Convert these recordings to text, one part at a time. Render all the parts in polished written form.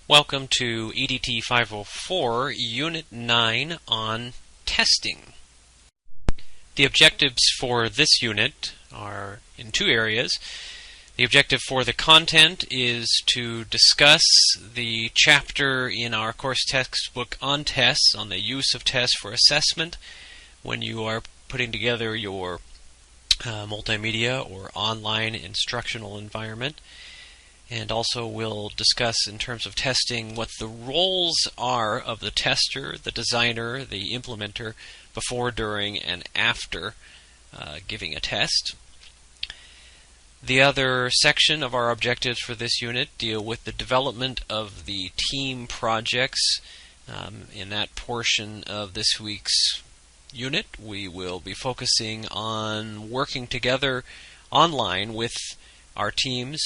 Welcome to EDT 504, Unit 9 on testing. The objectives for this unit are in two areas. The objective for the content is to discuss the chapter in our course textbook on tests, on the use of tests for assessment when you are putting together your multimedia or online instructional environment. And also we'll discuss in terms of testing what the roles are of the tester, the designer, the implementer before, during, and after giving a test. The other section of our objectives for this unit deal with the development of the team projects. In that portion of this week's unit, we will be focusing on working together online with our teams.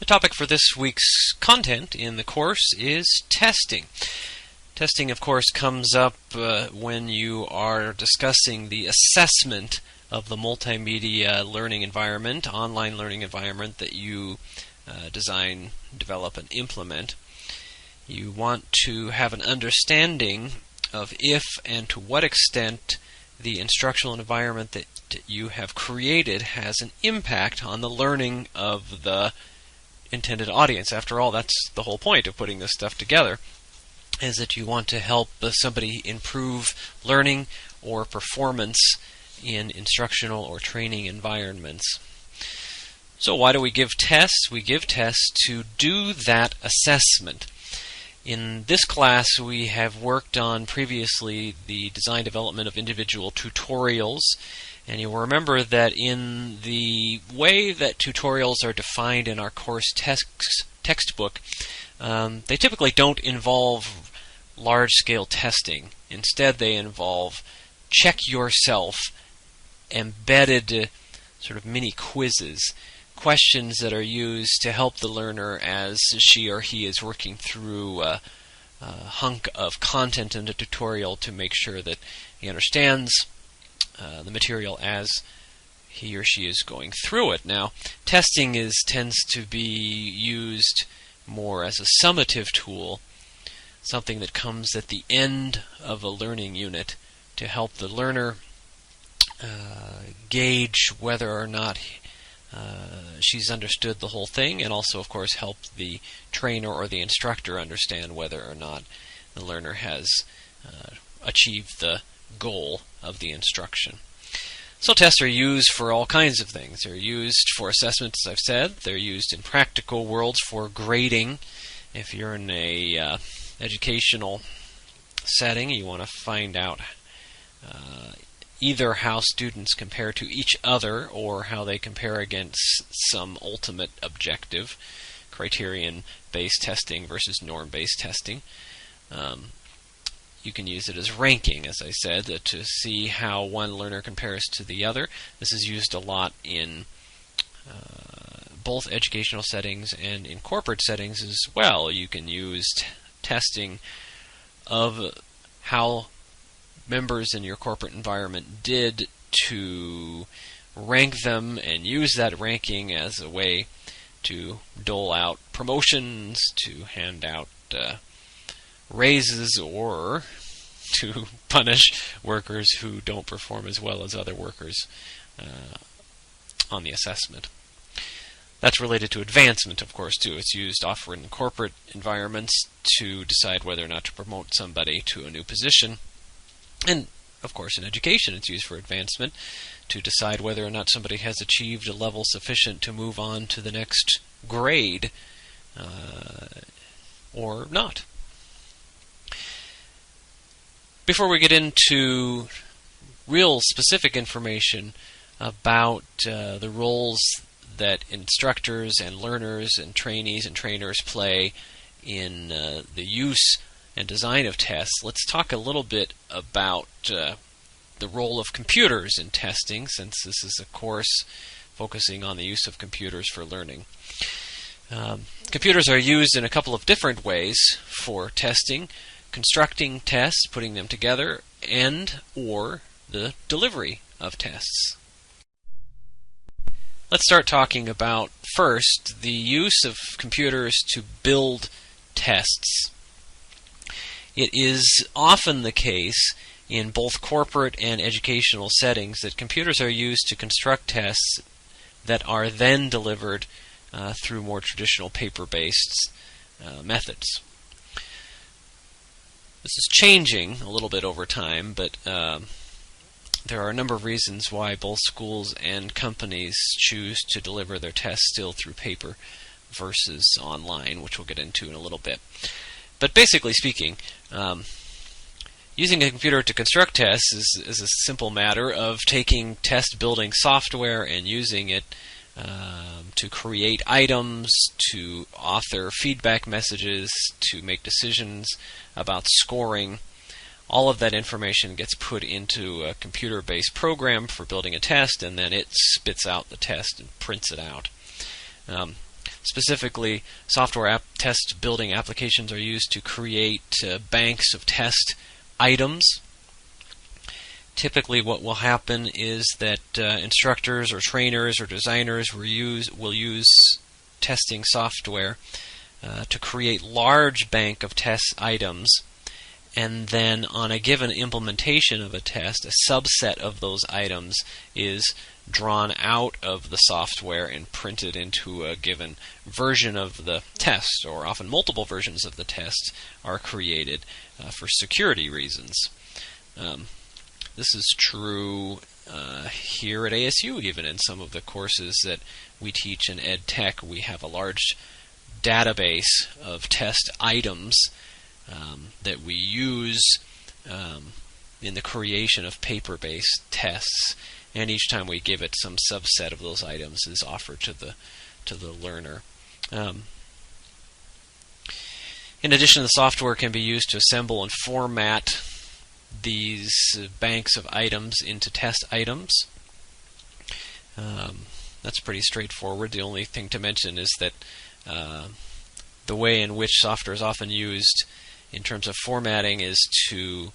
The topic for this week's content in the course is testing. Testing, of course, comes up when you are discussing the assessment of the multimedia learning environment, online learning environment that you design, develop, and implement. You want to have an understanding of if and to what extent the instructional environment that you have created has an impact on the learning of the intended audience. After all, that's the whole point of putting this stuff together, is that you want to help somebody improve learning or performance in instructional or training environments. So why do we give tests? We give tests to do that assessment. In this class, we have worked on previously the design development of individual tutorials. And you'll remember that in the way that tutorials are defined in our course textbook, they typically don't involve large-scale testing. Instead, they involve check-yourself, embedded sort of mini quizzes, questions that are used to help the learner as she or he is working through a hunk of content in the tutorial to make sure that he understands the material as he or she is going through it. Now, testing tends to be used more as a summative tool, something that comes at the end of a learning unit to help the learner gauge whether or not she's understood the whole thing, and also, of course, help the trainer or the instructor understand whether or not the learner has achieved the goal of the instruction. So tests are used for all kinds of things. They're used for assessment, as I've said. They're used in practical worlds for grading. If you're in a educational setting, you want to find out either how students compare to each other or how they compare against some ultimate objective, criterion-based testing versus norm-based testing. You can use it as ranking, as I said, to see how one learner compares to the other. This is used a lot in both educational settings and in corporate settings as well. You can use testing of how members in your corporate environment did to rank them and use that ranking as a way to dole out promotions, to hand out raises, or to punish workers who don't perform as well as other workers on the assessment. That's related to advancement, of course, too. It's used often in corporate environments to decide whether or not to promote somebody to a new position. And, of course, in education, it's used for advancement to decide whether or not somebody has achieved a level sufficient to move on to the next grade or not. Before we get into real specific information about the roles that instructors and learners and trainees and trainers play in the use and design of tests, let's talk a little bit about the role of computers in testing, since this is a course focusing on the use of computers for learning. Computers are used in a couple of different ways for testing: constructing tests, putting them together, and or the delivery of tests. Let's start talking about, first, the use of computers to build tests. It is often the case in both corporate and educational settings that computers are used to construct tests that are then delivered through more traditional paper-based methods. This is changing a little bit over time, but there are a number of reasons why both schools and companies choose to deliver their tests still through paper versus online, which we'll get into in a little bit. But basically speaking, using a computer to construct tests is a simple matter of taking test building software and using it to create items, to author feedback messages, to make decisions about scoring. All of that information gets put into a computer-based program for building a test, and then it spits out the test and prints it out. Specifically, software test building applications are used to create banks of test items. Typically what will happen is that instructors or trainers or designers will use testing software to create large bank of test items, and then on a given implementation of a test, a subset of those items is drawn out of the software and printed into a given version of the test, or often multiple versions of the test are created for security reasons. This is true here at ASU, even in some of the courses that we teach in Ed Tech. We have a large database of test items that we use in the creation of paper-based tests, and each time we give it, some subset of those items is offered to the learner. In addition, the software can be used to assemble and format these banks of items into test items. That's pretty straightforward. The only thing to mention is that the way in which software is often used in terms of formatting is to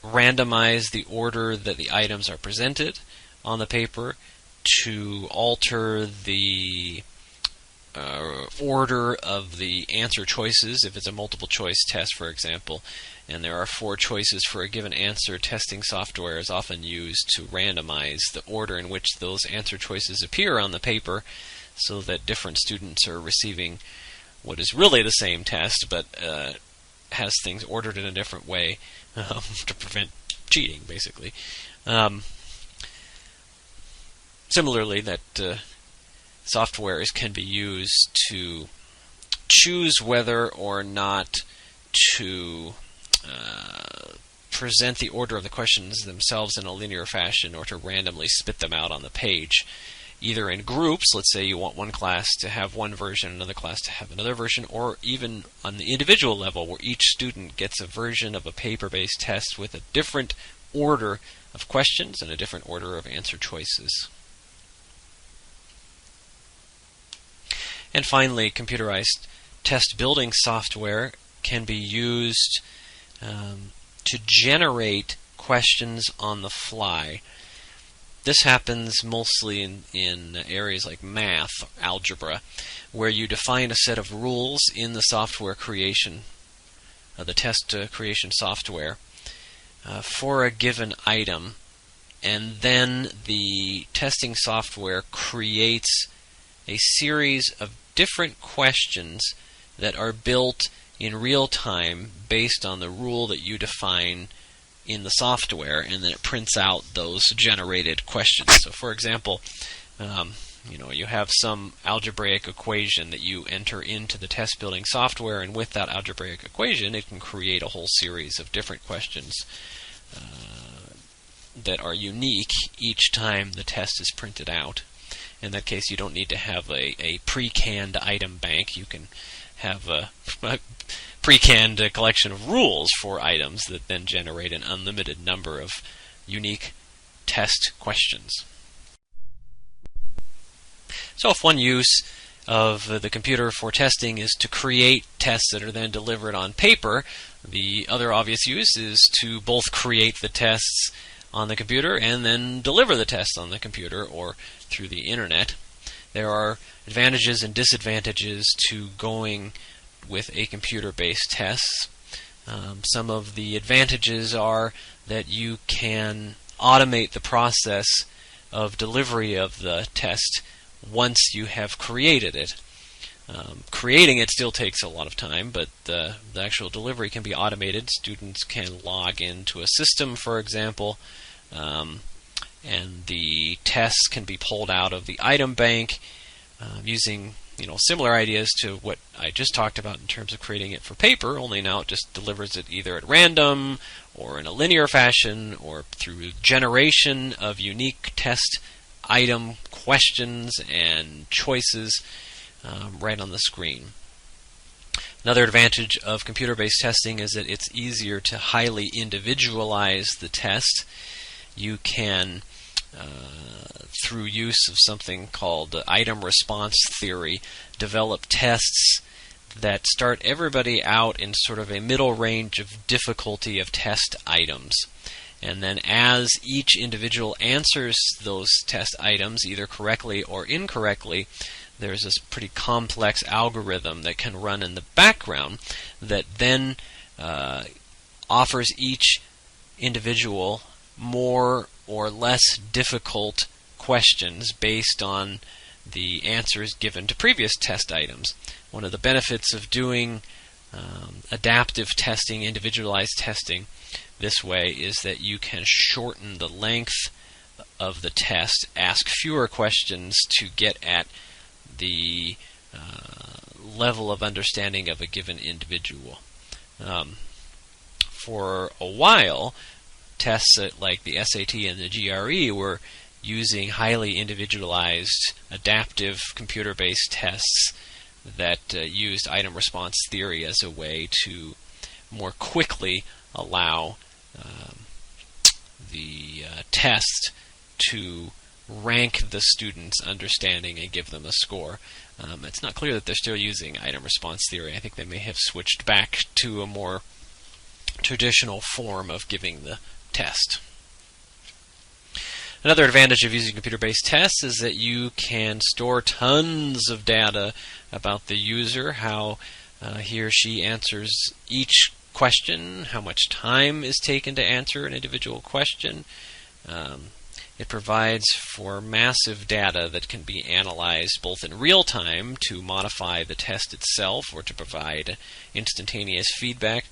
randomize the order that the items are presented on the paper, to alter the order of the answer choices. If it's a multiple choice test, for example, and there are 4 choices for a given answer, testing software is often used to randomize the order in which those answer choices appear on the paper, so that different students are receiving what is really the same test, but has things ordered in a different way to prevent cheating, basically. Similarly, that software can be used to choose whether or not to present the order of the questions themselves in a linear fashion, or to randomly spit them out on the page, either in groups. Let's say you want one class to have one version, another class to have another version, or even on the individual level, where each student gets a version of a paper-based test with a different order of questions and a different order of answer choices. And finally, computerized test building software can be used to generate questions on the fly. This happens mostly in areas like math, algebra, where you define a set of rules in the software creation, the test creation software, for a given item, and then the testing software creates a series of different questions that are built in real time based on the rule that you define in the software, and then it prints out those generated questions. So, for example, you have some algebraic equation that you enter into the test building software, and with that algebraic equation, it can create a whole series of different questions that are unique each time the test is printed out. In that case, you don't need to have a pre-canned item bank. You can have a pre-canned collection of rules for items that then generate an unlimited number of unique test questions. So if one use of the computer for testing is to create tests that are then delivered on paper, the other obvious use is to both create the tests on the computer and then deliver the test on the computer or through the internet. There are advantages and disadvantages to going with a computer-based test. Some of the advantages are that you can automate the process of delivery of the test once you have created it. Creating it still takes a lot of time, but the actual delivery can be automated. Students can log into a system, for example, and the tests can be pulled out of the item bank using similar ideas to what I just talked about in terms of creating it for paper, only now it just delivers it either at random or in a linear fashion or through generation of unique test item questions and choices right on the screen. Another advantage of computer-based testing is that it's easier to highly individualize the test. You can, through use of something called item response theory, develop tests that start everybody out in sort of a middle range of difficulty of test items. And then as each individual answers those test items, either correctly or incorrectly, there's this pretty complex algorithm that can run in the background that then offers each individual more or less difficult questions based on the answers given to previous test items. One of the benefits of doing adaptive testing, individualized testing this way is that you can shorten the length of the test, ask fewer questions to get at the level of understanding of a given individual. For a while, tests like the SAT and the GRE were using highly individualized, adaptive computer-based tests that used item response theory as a way to more quickly allow the test to rank the student's understanding and give them a score. It's not clear that they're still using item response theory. I think they may have switched back to a more traditional form of giving the test. Another advantage of using computer-based tests is that you can store tons of data about the user, how he or she answers each question, how much time is taken to answer an individual question. It provides for massive data that can be analyzed both in real time to modify the test itself or to provide instantaneous feedback,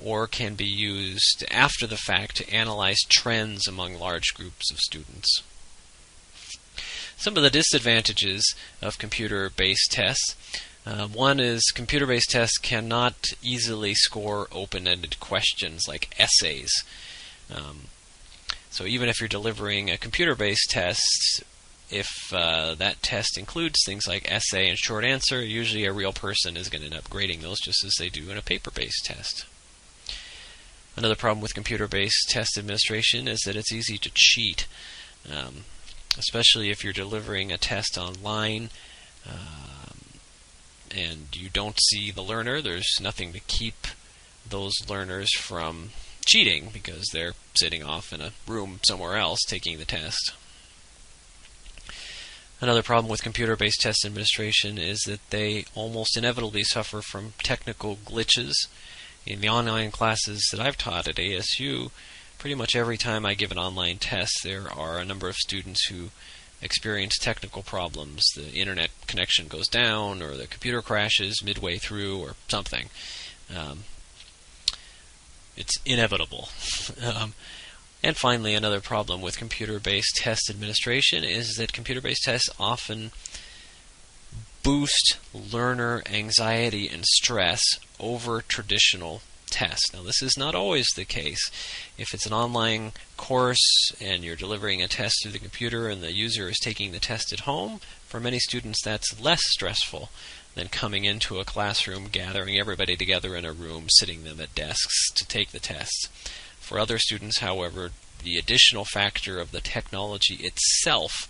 or can be used after the fact to analyze trends among large groups of students. Some of the disadvantages of computer-based tests. One is computer-based tests cannot easily score open-ended questions like essays. So even if you're delivering a computer-based test, if that test includes things like essay and short answer, usually a real person is going to end up grading those just as they do in a paper-based test. Another problem with computer-based test administration is that it's easy to cheat, especially if you're delivering a test online and you don't see the learner. There's nothing to keep those learners from cheating because they're sitting off in a room somewhere else taking the test. Another problem with computer-based test administration is that they almost inevitably suffer from technical glitches. In the online classes that I've taught at ASU, pretty much every time I give an online test, there are a number of students who experience technical problems. The internet connection goes down, or the computer crashes midway through, or something. It's inevitable. And finally, another problem with computer-based test administration is that computer-based tests often boost learner anxiety and stress over traditional tests. Now, this is not always the case. If it's an online course and you're delivering a test through the computer and the user is taking the test at home, for many students that's less stressful than coming into a classroom, gathering everybody together in a room, sitting them at desks to take the tests. For other students, however, the additional factor of the technology itself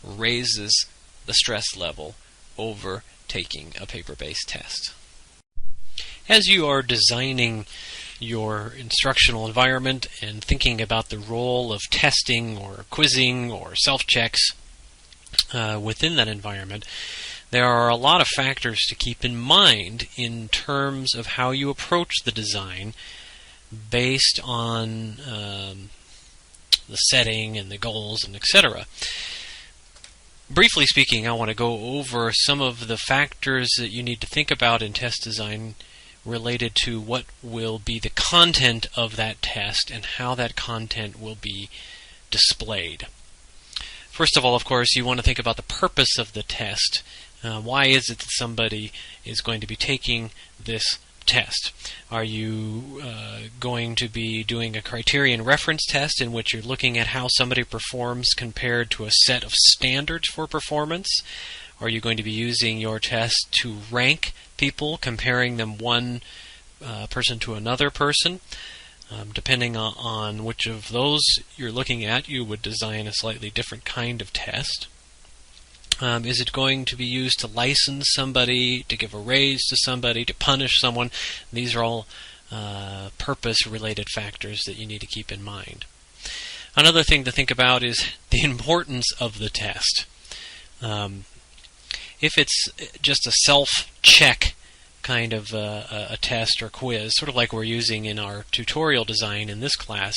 raises the stress level over taking a paper-based test. As you are designing your instructional environment and thinking about the role of testing or quizzing or self-checks within that environment, there are a lot of factors to keep in mind in terms of how you approach the design based on the setting and the goals and etc. Briefly speaking, I want to go over some of the factors that you need to think about in test design related to what will be the content of that test and how that content will be displayed. First of all, of course, you want to think about the purpose of the test. Why is it that somebody is going to be taking this test? Are you going to be doing a criterion reference test in which you're looking at how somebody performs compared to a set of standards for performance? Are you going to be using your test to rank people, comparing them one person to another person? Depending on which of those you're looking at, you would design a slightly different kind of test. Is it going to be used to license somebody, to give a raise to somebody, to punish someone? These are all purpose-related factors that you need to keep in mind. Another thing to think about is the importance of the test. If it's just a self-check kind of a test or quiz, sort of like we're using in our tutorial design in this class,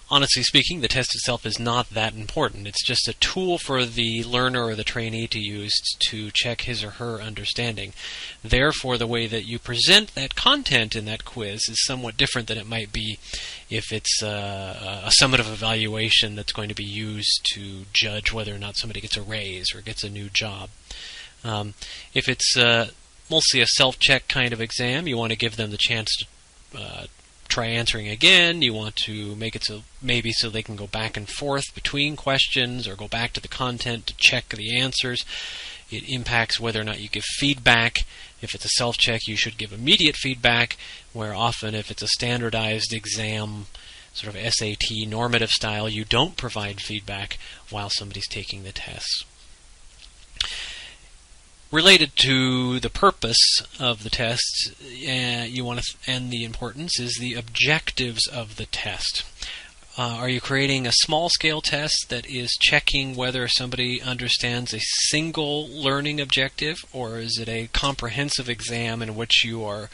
honestly speaking, the test itself is not that important. It's just a tool for the learner or the trainee to use to check his or her understanding. Therefore, the way that you present that content in that quiz is somewhat different than it might be if it's a summative evaluation that's going to be used to judge whether or not somebody gets a raise or gets a new job. If it's mostly a self-check kind of exam, you want to give them the chance to try answering again. You want to make it so maybe so they can go back and forth between questions or go back to the content to check the answers. It impacts whether or not you give feedback. If it's a self-check, you should give immediate feedback, where often if it's a standardized exam, sort of SAT normative style, you don't provide feedback while somebody's taking the tests. Related to the purpose of the test, you want to and the importance is the objectives of the test. Are you creating a small-scale test that is checking whether somebody understands a single learning objective, or is it a comprehensive exam in which you are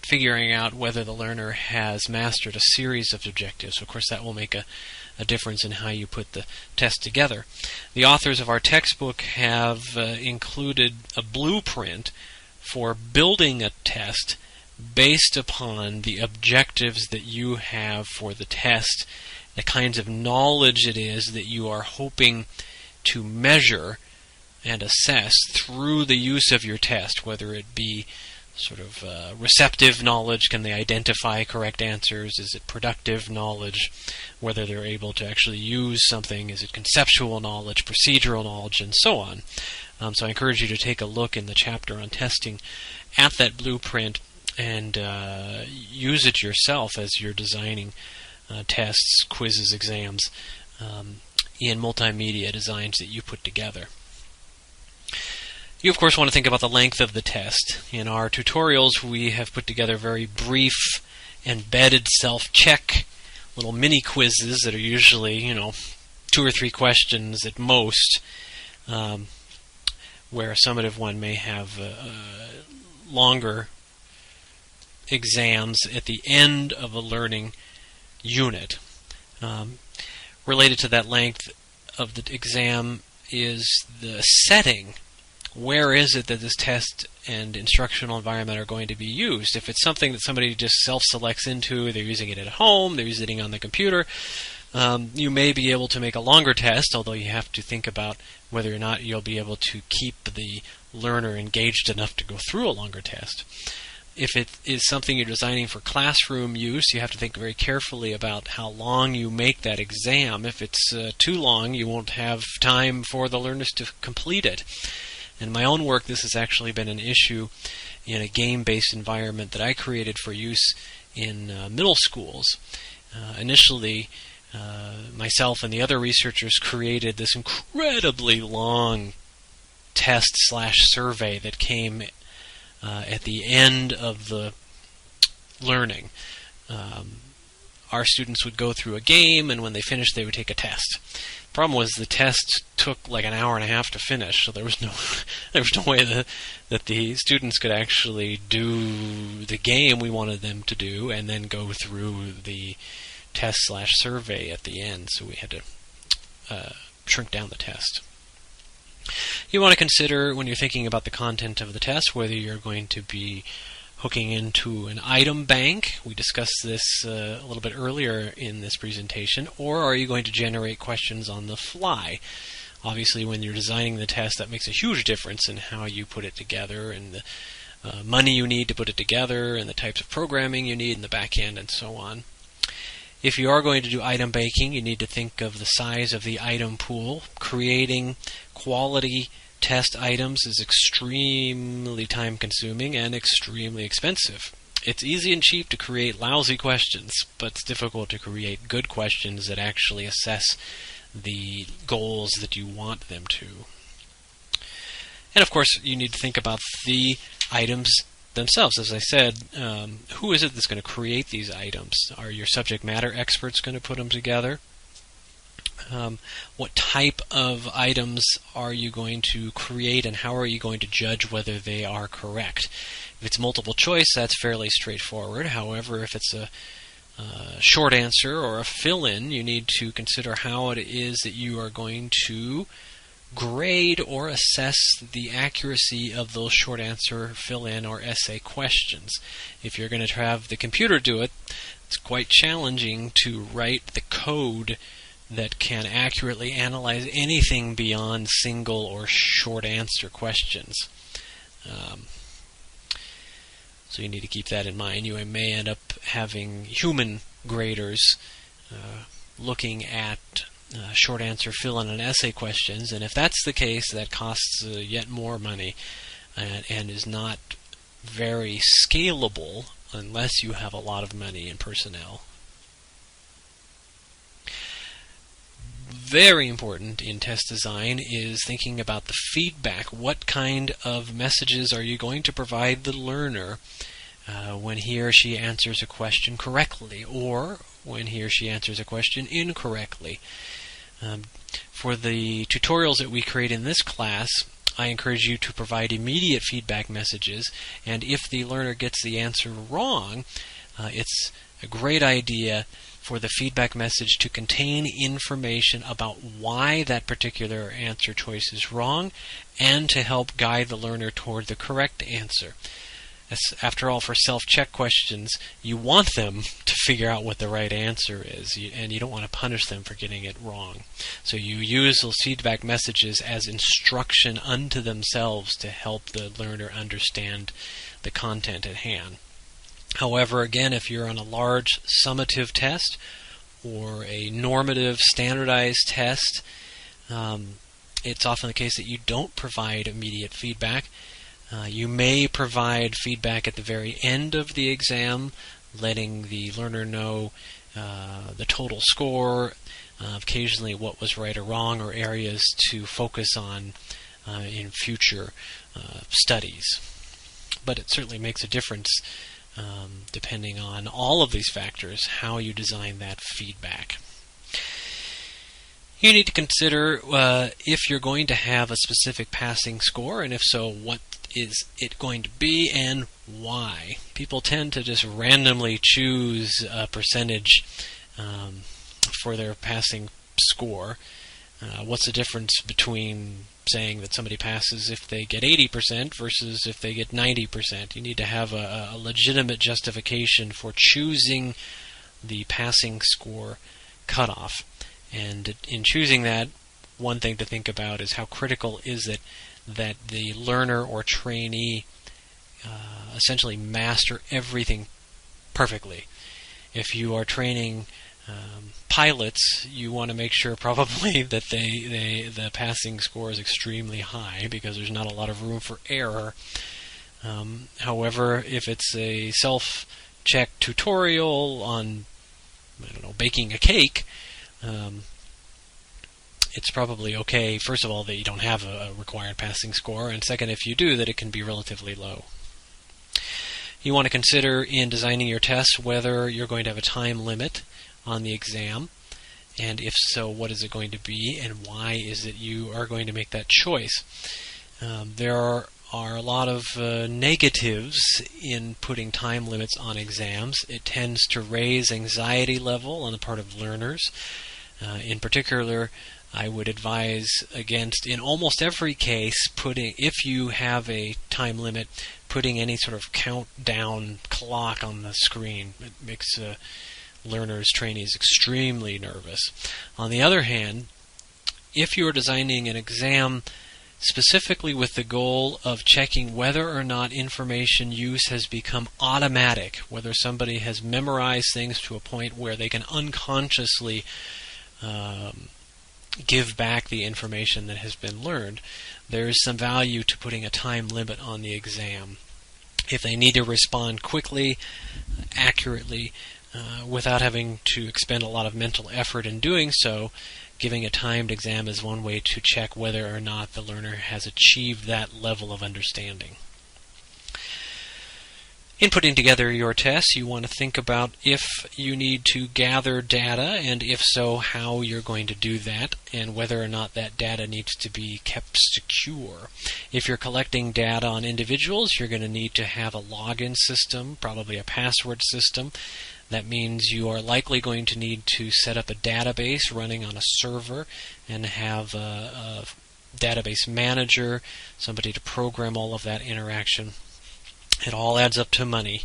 figuring out whether the learner has mastered a series of objectives? Of course, that will make a difference in how you put the test together. The authors of our textbook have included a blueprint for building a test based upon the objectives that you have for the test, the kinds of knowledge it is that you are hoping to measure and assess through the use of your test, whether it be sort of receptive knowledge, can they identify correct answers? Is it productive knowledge, whether they're able to actually use something? Is it conceptual knowledge, procedural knowledge, and so on? So I encourage you to take a look in the chapter on testing at that blueprint and use it yourself as you're designing tests, quizzes, exams in multimedia designs that you put together. You, of course, want to think about the length of the test. In our tutorials, we have put together very brief, embedded self-check, little mini quizzes that are usually, 2 or 3 questions at most, where a summative one may have longer exams at the end of a learning unit. Related to that length of the exam is the setting. Where is it that this test and instructional environment are going to be used? If it's something that somebody just self-selects into, they're using it at home, they're using it on the computer, you may be able to make a longer test, although you have to think about whether or not you'll be able to keep the learner engaged enough to go through a longer test. If it is something you're designing for classroom use, you have to think very carefully about how long you make that exam. If it's too long, you won't have time for the learners to complete it. In my own work, this has actually been an issue in a game-based environment that I created for use in middle schools. Initially, myself and the other researchers created this incredibly long test/survey that came at the end of the learning. Our students would go through a game, and when they finished, they would take a test. The problem was the test took like an hour and a half to finish, so there was no way that the students could actually do the game we wanted them to do, and then go through the test/survey at the end. So we had to shrink down the test. You want to consider, when you're thinking about the content of the test, whether you're going to be hooking into an item bank. We discussed this a little bit earlier in this presentation. Or are you going to generate questions on the fly? Obviously, when you're designing the test, that makes a huge difference in how you put it together, and the money you need to put it together, and the types of programming you need in the back end, and so on. If you are going to do item banking, you need to think of the size of the item pool. Creating quality test items is extremely time-consuming and extremely expensive. It's easy and cheap to create lousy questions, but it's difficult to create good questions that actually assess the goals that you want them to. And of course, you need to think about the items themselves. As I said, who is it that's going to create these items? Are your subject matter experts going to put them together? What type of items are you going to create, and how are you going to judge whether they are correct? If it's multiple choice, that's fairly straightforward. However, if it's a short answer or a fill-in, you need to consider how it is that you are going to grade or assess the accuracy of those short answer, fill-in, or essay questions. If you're going to have the computer do it, it's quite challenging to write the code that can accurately analyze anything beyond single or short answer questions. So you need to keep that in mind. You may end up having human graders looking at short answer, fill-in, and essay questions, and if that's the case, that costs yet more money and is not very scalable unless you have a lot of money in personnel. Very important in test design is thinking about the feedback. What kind of messages are you going to provide the learner when he or she answers a question correctly, or when he or she answers a question incorrectly? For the tutorials that we create in this class, I encourage you to provide immediate feedback messages, and if the learner gets the answer wrong, it's a great idea for the feedback message to contain information about why that particular answer choice is wrong, and to help guide the learner toward the correct answer. After all, for self-check questions, you want them to figure out what the right answer is, and you don't want to punish them for getting it wrong. So you use those feedback messages as instruction unto themselves to help the learner understand the content at hand. However, again, if you're on a large summative test or a normative standardized test, it's often the case that you don't provide immediate feedback. You may provide feedback at the very end of the exam, letting the learner know the total score, occasionally what was right or wrong, or areas to focus on in future studies. But it certainly makes a difference depending on all of these factors, how you design that feedback. You need to consider if you're going to have a specific passing score, and if so, what is it going to be and why. People tend to just randomly choose a percentage for their passing score. What's the difference between saying that somebody passes if they get 80% versus if they get 90%? You need to have a legitimate justification for choosing the passing score cutoff. And in choosing that, one thing to think about is how critical is it that the learner or trainee essentially master everything perfectly. If you are training pilots, you want to make sure probably that the passing score is extremely high, because there's not a lot of room for error. However, if it's a self-check tutorial on, baking a cake, it's probably okay, first of all, that you don't have a required passing score, and second, if you do, that it can be relatively low. You want to consider in designing your tests whether you're going to have a time limit on the exam, and if so, what is it going to be, and why is it you are going to make that choice. There are a lot of negatives in putting time limits on exams. It tends to raise anxiety level on the part of learners. In particular, I would advise against, in almost every case, if you have a time limit, putting any sort of countdown clock on the screen. It makes learners, trainees extremely nervous. On the other hand, if you are designing an exam specifically with the goal of checking whether or not information use has become automatic, whether somebody has memorized things to a point where they can unconsciously give back the information that has been learned, there is some value to putting a time limit on the exam. If they need to respond quickly, accurately, without having to expend a lot of mental effort in doing so, giving a timed exam is one way to check whether or not the learner has achieved that level of understanding. In putting together your tests, you want to think about if you need to gather data, and if so, how you're going to do that, and whether or not that data needs to be kept secure. If you're collecting data on individuals, you're going to need to have a login system, probably a password system. That means you are likely going to need to set up a database running on a server and have a database manager, somebody to program all of that interaction. It all adds up to money,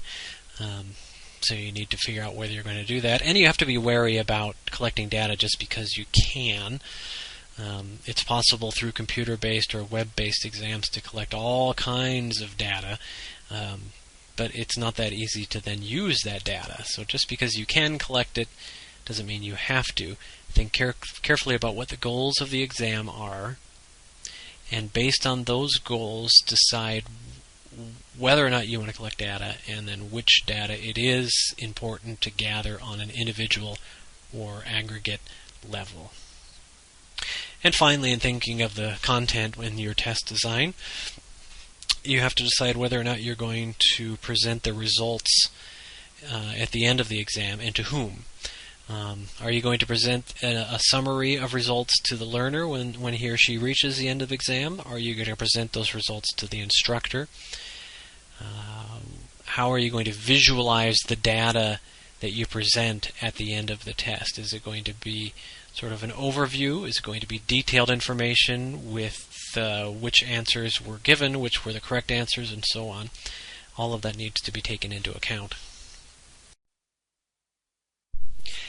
so you need to figure out whether you're going to do that. And you have to be wary about collecting data just because you can. It's possible through computer-based or web-based exams to collect all kinds of data, but it's not that easy to then use that data. So just because you can collect it doesn't mean you have to. Think carefully about what the goals of the exam are, and based on those goals, decide whether or not you want to collect data, and then which data it is important to gather on an individual or aggregate level. And finally, in thinking of the content in your test design, you have to decide whether or not you're going to present the results at the end of the exam, and to whom. Are you going to present a summary of results to the learner when he or she reaches the end of the exam? Are you going to present those results to the instructor? How are you going to visualize the data that you present at the end of the test? Is it going to be sort of an overview? Is it going to be detailed information with which answers were given, which were the correct answers, and so on? All of that needs to be taken into account.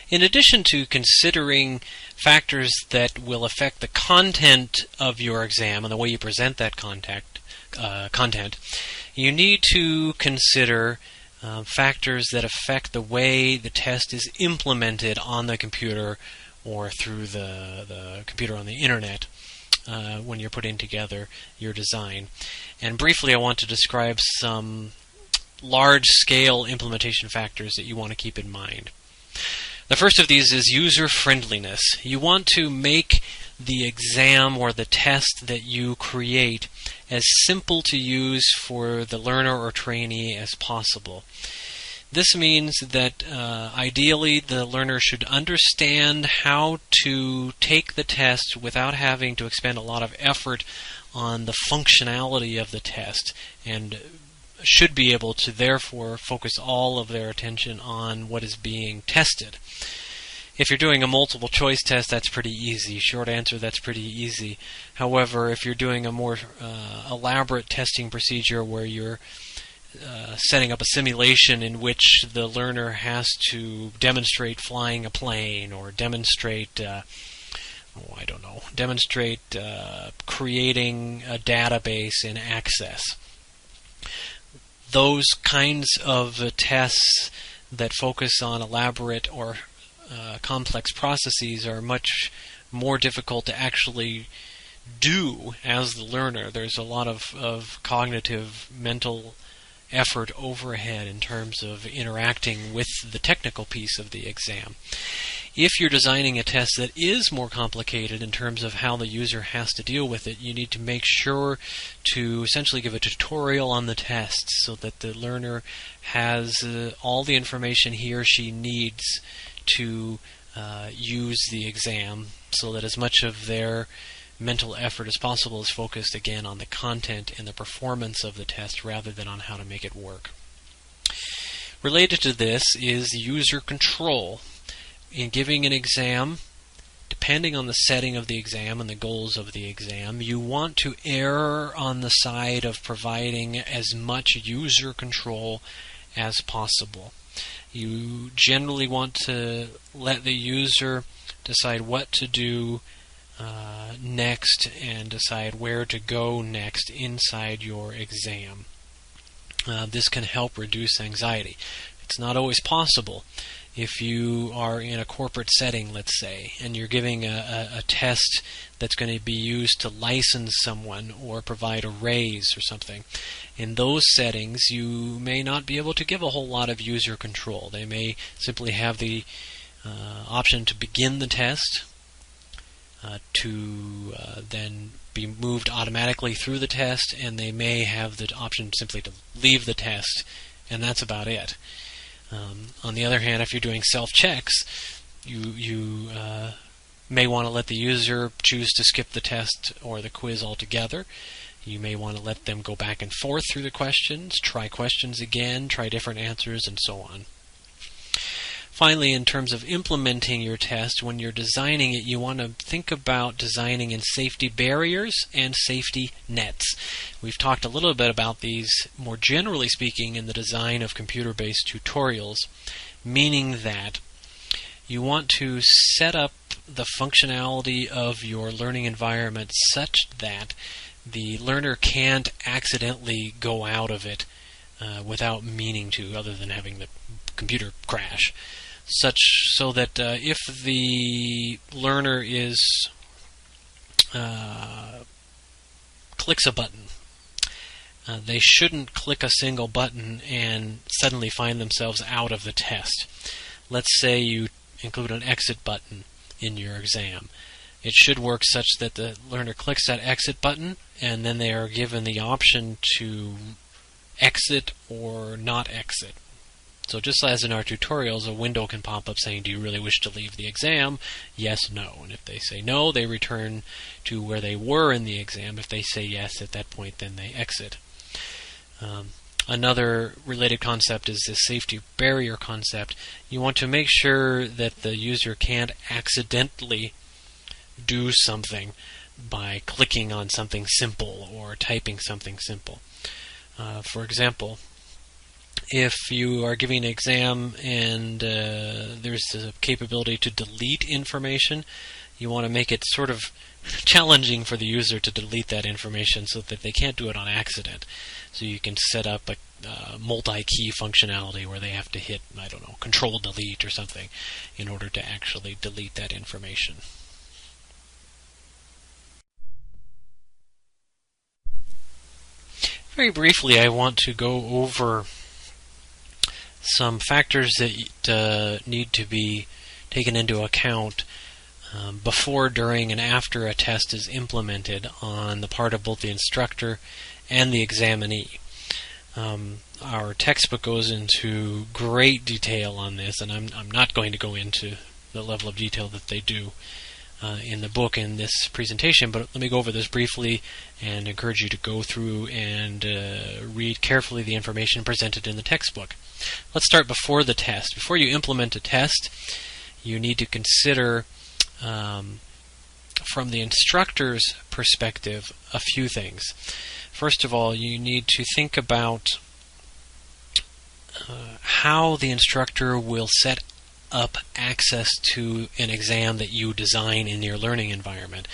In addition to considering factors that will affect the content of your exam and the way you present that content, you need to consider factors that affect the way the test is implemented on the computer or through the computer on the internet when you're putting together your design. And briefly, I want to describe some large-scale implementation factors that you want to keep in mind. The first of these is user-friendliness. You want to make the exam or the test that you create as simple to use for the learner or trainee as possible. This means that ideally the learner should understand how to take the test without having to expend a lot of effort on the functionality of the test, and should be able to therefore focus all of their attention on what is being tested. If you're doing a multiple choice test, that's pretty easy. Short answer, that's pretty easy. However, if you're doing a more elaborate testing procedure where you're setting up a simulation in which the learner has to demonstrate flying a plane, or demonstrate creating a database in Access. Those kinds of tests that focus on elaborate or complex processes are much more difficult to actually do as the learner. There's a lot of cognitive, mental effort overhead in terms of interacting with the technical piece of the exam. If you're designing a test that is more complicated in terms of how the user has to deal with it, you need to make sure to essentially give a tutorial on the test so that the learner has all the information he or she needs to use the exam, so that as much of their mental effort as possible is focused again on the content and the performance of the test rather than on how to make it work. Related to this is user control. In giving an exam, depending on the setting of the exam and the goals of the exam, you want to err on the side of providing as much user control as possible. You generally want to let the user decide what to do next and decide where to go next inside your exam. This can help reduce anxiety. It's not always possible. If you are in a corporate setting, let's say, and you're giving a test that's going to be used to license someone or provide a raise or something, in those settings you may not be able to give a whole lot of user control. They may simply have the option to begin the test, to then be moved automatically through the test, and they may have the option simply to leave the test, and that's about it. On the other hand, if you're doing self-checks, you may want to let the user choose to skip the test or the quiz altogether. You may want to let them go back and forth through the questions, try questions again, try different answers, and so on. Finally, in terms of implementing your test, when you're designing it, you want to think about designing in safety barriers and safety nets. We've talked a little bit about these more generally speaking in the design of computer-based tutorials, meaning that you want to set up the functionality of your learning environment such that the learner can't accidentally go out of it without meaning to, other than having the computer crash, so that if the learner clicks a button, they shouldn't click a single button and suddenly find themselves out of the test. Let's say you include an exit button in your exam. It should work such that the learner clicks that exit button and then they are given the option to exit or not exit. So just as in our tutorials, a window can pop up saying, do you really wish to leave the exam? Yes, no. And if they say no, they return to where they were in the exam. If they say yes, at that point, then they exit. Another related concept is the safety barrier concept. You want to make sure that the user can't accidentally do something by clicking on something simple or typing something simple. For example, if you are giving an exam and there's the capability to delete information, you want to make it sort of challenging for the user to delete that information so that they can't do it on accident. So you can set up a multi-key functionality where they have to hit, I don't know, Control-Delete or something in order to actually delete that information. Very briefly, I want to go over some factors that need to be taken into account before, during, and after a test is implemented on the part of both the instructor and the examinee. Our textbook goes into great detail on this, and I'm not going to go into the level of detail that they do in the book in this presentation, but let me go over this briefly and encourage you to go through and read carefully the information presented in the textbook. Let's start before the test. Before you implement a test, you need to consider, from the instructor's perspective, a few things. First of all, you need to think about how the instructor will set up access to an exam that you design in your learning environment.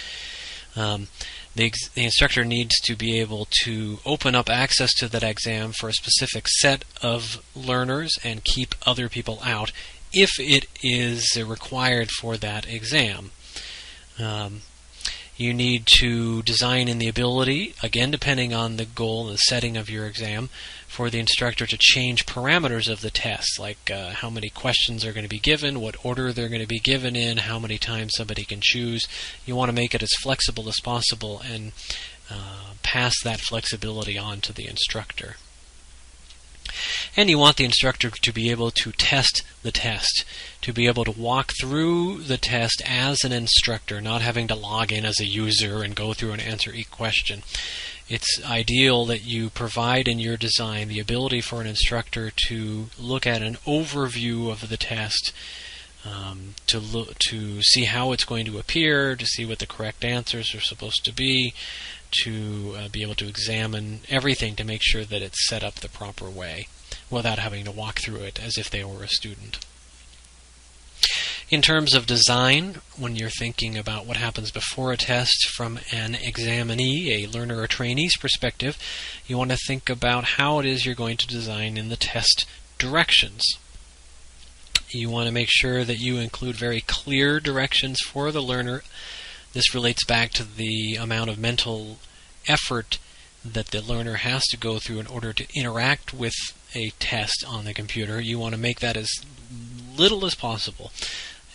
The instructor needs to be able to open up access to that exam for a specific set of learners and keep other people out if it is required for that exam. You need to design in the ability, again depending on the goal and the setting of your exam, for the instructor to change parameters of the test, like how many questions are going to be given, what order they're going to be given in, how many times somebody can choose. You want to make it as flexible as possible and pass that flexibility on to the instructor. And you want the instructor to be able to test the test, to be able to walk through the test as an instructor, not having to log in as a user and go through and answer each question. It's ideal that you provide in your design the ability for an instructor to look at an overview of the test, to see how it's going to appear, to see what the correct answers are supposed to be able to examine everything to make sure that it's set up the proper way without having to walk through it as if they were a student. In terms of design, when you're thinking about what happens before a test from an examinee, a learner or trainee's perspective, you want to think about how it is you're going to design in the test directions. You want to make sure that you include very clear directions for the learner. This relates back to the amount of mental effort that the learner has to go through in order to interact with a test on the computer. You want to make that as little as possible.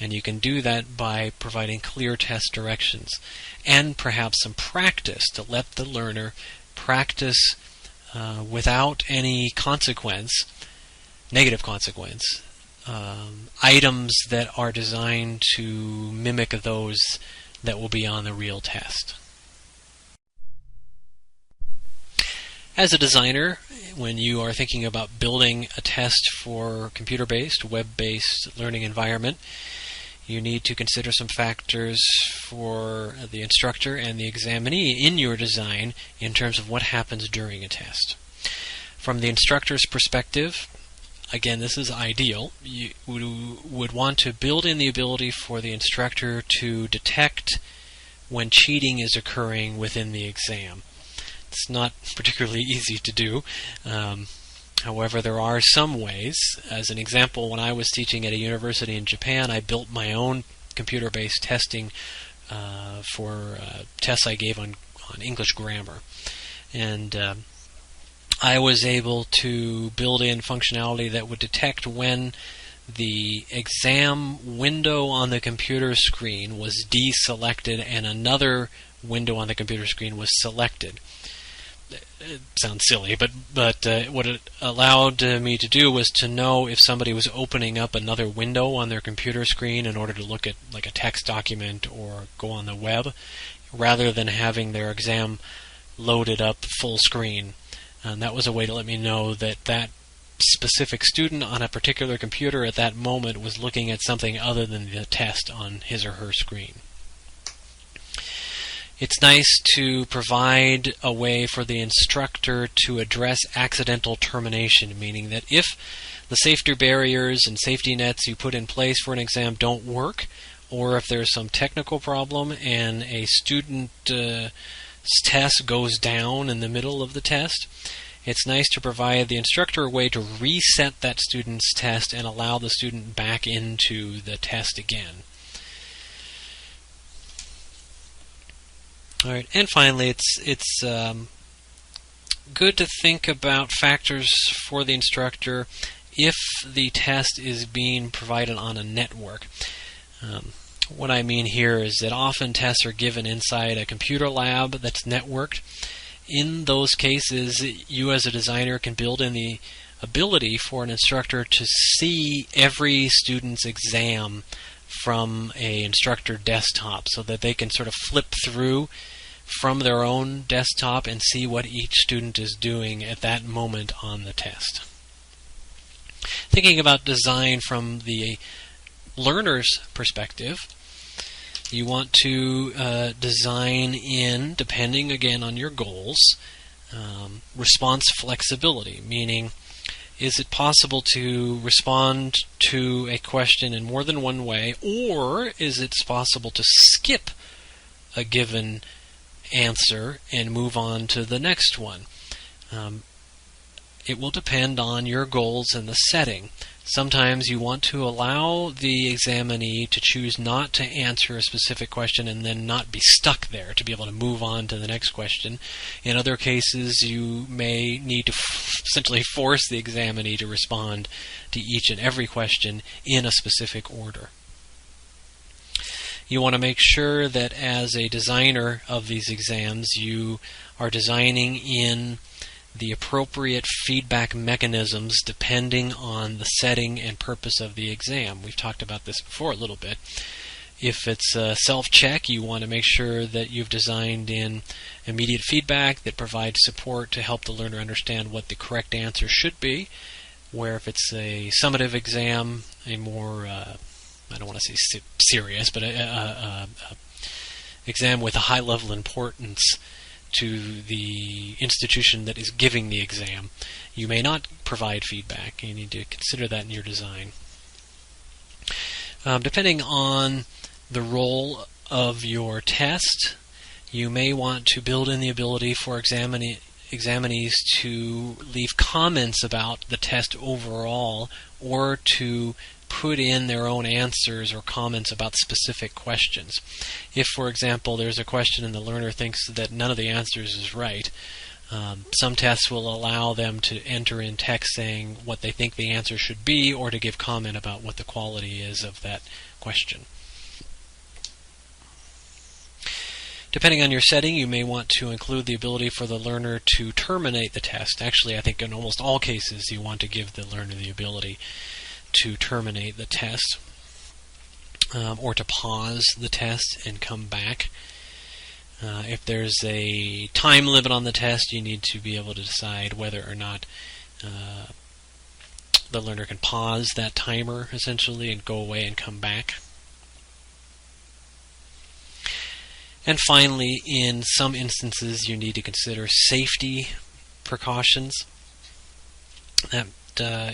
And you can do that by providing clear test directions and perhaps some practice to let the learner practice without any consequence, negative consequence, items that are designed to mimic those that will be on the real test. As a designer, when you are thinking about building a test for computer-based, web-based learning environment, you need to consider some factors for the instructor and the examinee in your design in terms of what happens during a test. From the instructor's perspective, again, this is ideal. You would want to build in the ability for the instructor to detect when cheating is occurring within the exam. It's not particularly easy to do. However, there are some ways. As an example, when I was teaching at a university in Japan, I built my own computer-based testing for tests I gave on English grammar. And I was able to build in functionality that would detect when the exam window on the computer screen was deselected and another window on the computer screen was selected. It sounds silly, but what it allowed me to do was to know if somebody was opening up another window on their computer screen in order to look at like a text document or go on the web, rather than having their exam loaded up full screen. And that was a way to let me know that that specific student on a particular computer at that moment was looking at something other than the test on his or her screen. It's nice to provide a way for the instructor to address accidental termination, meaning that if the safety barriers and safety nets you put in place for an exam don't work, or if there's some technical problem and a student's test goes down in the middle of the test, it's nice to provide the instructor a way to reset that student's test and allow the student back into the test again. All right, and finally, it's good to think about factors for the instructor if the test is being provided on a network. What I mean here is that often tests are given inside a computer lab that's networked. In those cases, you as a designer can build in the ability for an instructor to see every student's exam from an instructor desktop so that they can sort of flip through from their own desktop and see what each student is doing at that moment on the test. Thinking about design from the learner's perspective, you want to design in, depending again on your goals, response flexibility, meaning is it possible to respond to a question in more than one way, or is it possible to skip a given answer and move on to the next one? it will depend on your goals and the setting. Sometimes you want to allow the examinee to choose not to answer a specific question and then not be stuck there, to be able to move on to the next question. In other cases, you may need to essentially force the examinee to respond to each and every question in a specific order. You want to make sure that as a designer of these exams, you are designing in the appropriate feedback mechanisms depending on the setting and purpose of the exam. We've talked about this before a little bit. If it's a self-check, you want to make sure that you've designed in immediate feedback that provides support to help the learner understand what the correct answer should be. Where if it's a summative exam, a more, I don't want to say serious, but a exam with a high level importance to the institution that is giving the exam, you may not provide feedback. You need to consider that in your design. Depending on the role of your test, you may want to build in the ability for examinees to leave comments about the test overall, or to put in their own answers or comments about specific questions. If, for example, there's a question and the learner thinks that none of the answers is right, some tests will allow them to enter in text saying what they think the answer should be, or to give comment about what the quality is of that question. Depending on your setting, you may want to include the ability for the learner to terminate the test. Actually, I think in almost all cases you want to give the learner the ability to terminate the test, or to pause the test and come back. If there's a time limit on the test, you need to be able to decide whether or not the learner can pause that timer, essentially, and go away and come back. And finally, in some instances, you need to consider safety precautions. That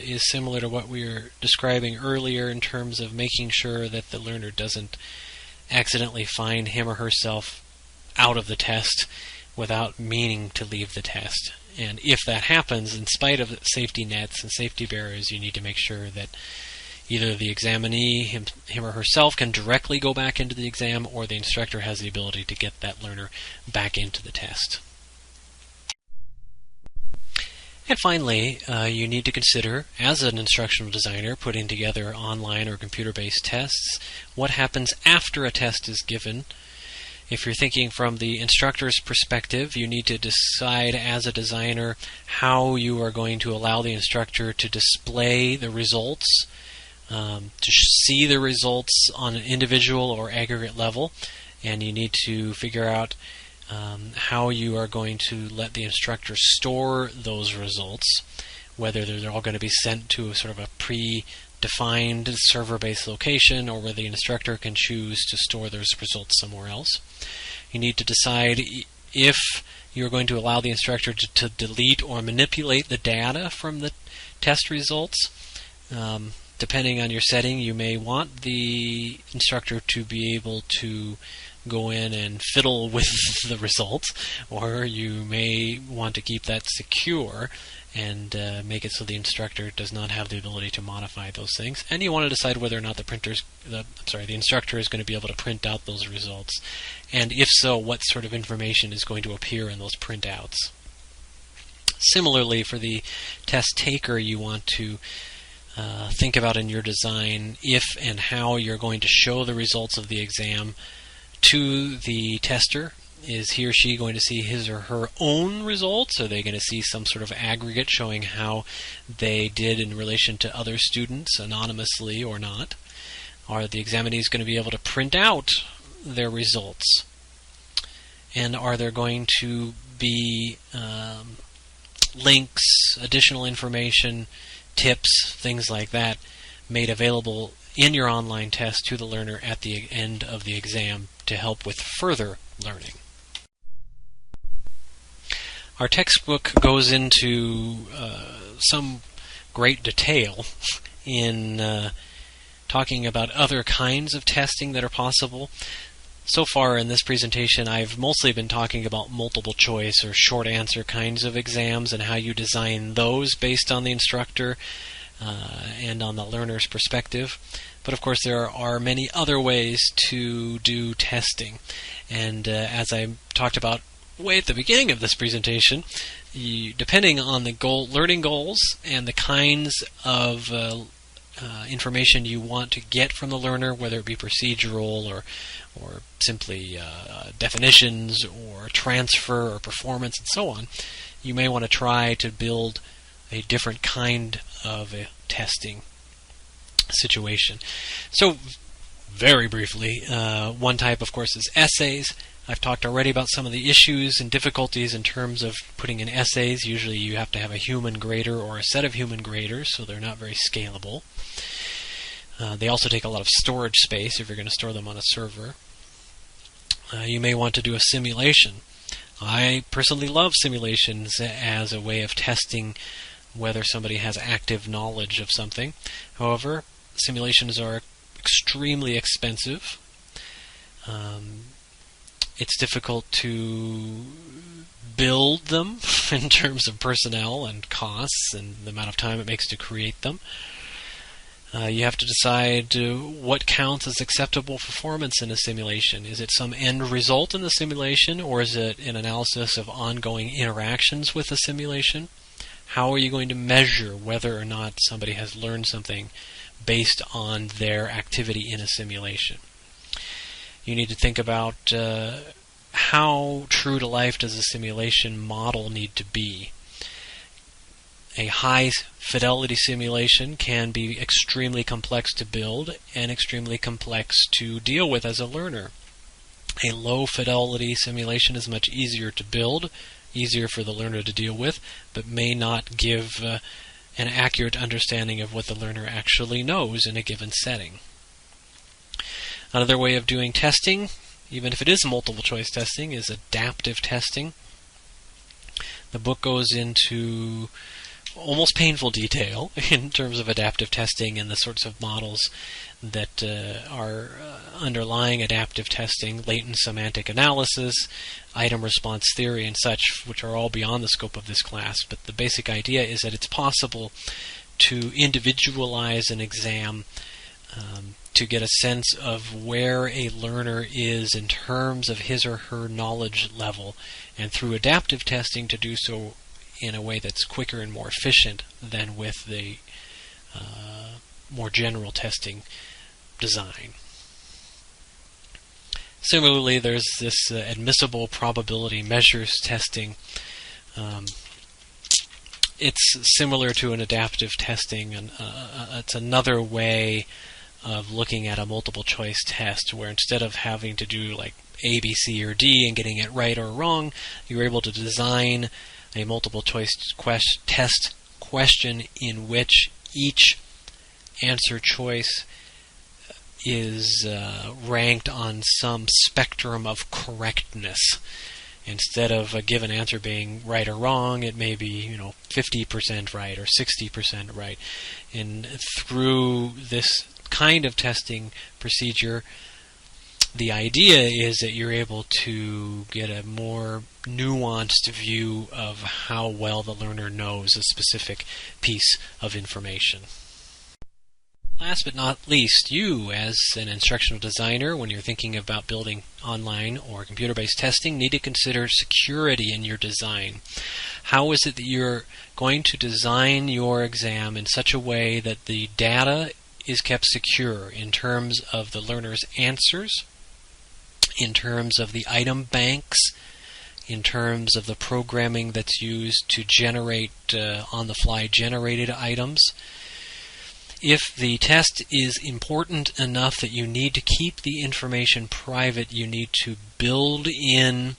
is similar to what we were describing earlier in terms of making sure that the learner doesn't accidentally find him or herself out of the test without meaning to leave the test. And if that happens, in spite of safety nets and safety barriers, you need to make sure that either the examinee, him or herself, can directly go back into the exam, or the instructor has the ability to get that learner back into the test. And finally, you need to consider, as an instructional designer putting together online or computer-based tests, what happens after a test is given. If you're thinking from the instructor's perspective, you need to decide as a designer how you are going to allow the instructor to display the results, to see the results on an individual or aggregate level, and you need to figure out how you are going to let the instructor store those results, whether they're all going to be sent to sort of a predefined server-based location, or whether the instructor can choose to store those results somewhere else. You need to decide if you're going to allow the instructor to delete or manipulate the data from the test results. Depending on your setting, you may want the instructor to be able to go in and fiddle with the results, or you may want to keep that secure and make it so the instructor does not have the ability to modify those things. And you want to decide whether or not the instructor is going to be able to print out those results, and if so, what sort of information is going to appear in those printouts. Similarly, for the test taker, you want to think about in your design if and how you're going to show the results of the exam to the tester. Is he or she going to see his or her own results? Are they going to see some sort of aggregate showing how they did in relation to other students, anonymously or not? Are the examinees going to be able to print out their results? And are there going to be links, additional information, tips, things like that made available in your online test to the learner at the end of the exam to help with further learning? Our textbook goes into some great detail in talking about other kinds of testing that are possible. So far in this presentation, I've mostly been talking about multiple choice or short answer kinds of exams and how you design those based on the instructor and on the learner's perspective. But of course, there are many other ways to do testing. And as I talked about way at the beginning of this presentation, depending on the learning goals and the kinds of information you want to get from the learner, whether it be procedural or simply definitions or transfer or performance and so on, you may want to try to build a different kind of a testing situation. So, very briefly, one type, of course, is essays. I've talked already about some of the issues and difficulties in terms of putting in essays. Usually you have to have a human grader or a set of human graders, so they're not very scalable. They also take a lot of storage space if you're going to store them on a server. You may want to do a simulation. I personally love simulations as a way of testing whether somebody has active knowledge of something. However, simulations are extremely expensive. It's difficult to build them in terms of personnel and costs and the amount of time it makes to create them. You have to decide what counts as acceptable performance in a simulation. Is it some end result in the simulation, or is it an analysis of ongoing interactions with the simulation? How are you going to measure whether or not somebody has learned something based on their activity in a simulation? You need to think about how true to life does a simulation model need to be. A high fidelity simulation can be extremely complex to build and extremely complex to deal with as a learner. A low fidelity simulation is much easier to build, easier for the learner to deal with, but may not give an accurate understanding of what the learner actually knows in a given setting. Another way of doing testing, even if it is multiple choice testing, is adaptive testing. The book goes into almost painful detail in terms of adaptive testing and the sorts of models that are underlying adaptive testing, latent semantic analysis, item response theory, and such, which are all beyond the scope of this class. But the basic idea is that it's possible to individualize an exam to get a sense of where a learner is in terms of his or her knowledge level, and through adaptive testing to do so in a way that's quicker and more efficient than with the more general testing design. Similarly, there's this admissible probability measures testing. It's similar to an adaptive testing, and it's another way of looking at a multiple choice test, where instead of having to do like A, B, C, or D and getting it right or wrong, you're able to design a multiple choice test question in which each answer choice is ranked on some spectrum of correctness. Instead of a given answer being right or wrong, it may be 50% right or 60% right. And through this kind of testing procedure, the idea is that you're able to get a more nuanced view of how well the learner knows a specific piece of information. Last but not least, you as an instructional designer, when you're thinking about building online or computer-based testing, need to consider security in your design. How is it that you're going to design your exam in such a way that the data is kept secure in terms of the learner's answers, in terms of the item banks, in terms of the programming that's used to generate on-the-fly generated items? If the test is important enough that you need to keep the information private, you need to build in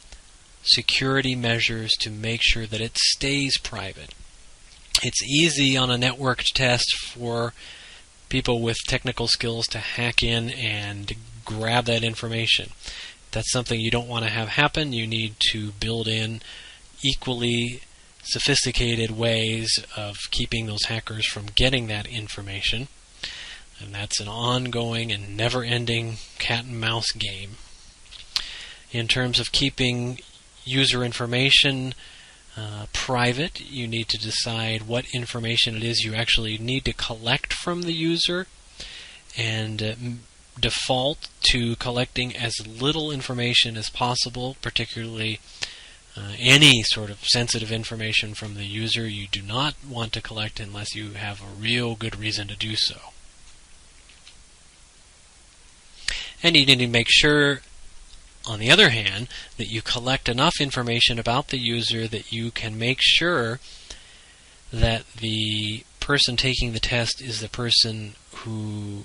security measures to make sure that it stays private. It's easy on a networked test for people with technical skills to hack in and grab that information. That's something you don't want to have happen. You need to build in equally sophisticated ways of keeping those hackers from getting that information. And that's an ongoing and never-ending cat and mouse game. In terms of keeping user information private, you need to decide what information it is you actually need to collect from the user, and default to collecting as little information as possible, particularly any sort of sensitive information from the user you do not want to collect unless you have a real good reason to do so. And you need to make sure, on the other hand, that you collect enough information about the user that you can make sure that the person taking the test is the person who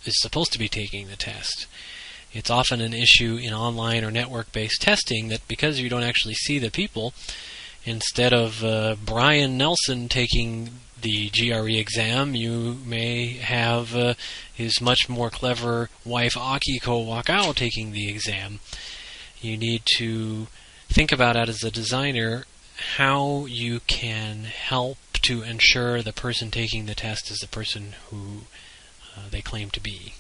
is supposed to be taking the test. It's often an issue in online or network-based testing that because you don't actually see the people, instead of Brian Nelson taking the GRE exam, you may have his much more clever wife Akiko Wakao taking the exam. You need to think about it as a designer, how you can help to ensure the person taking the test is the person who they claim to be.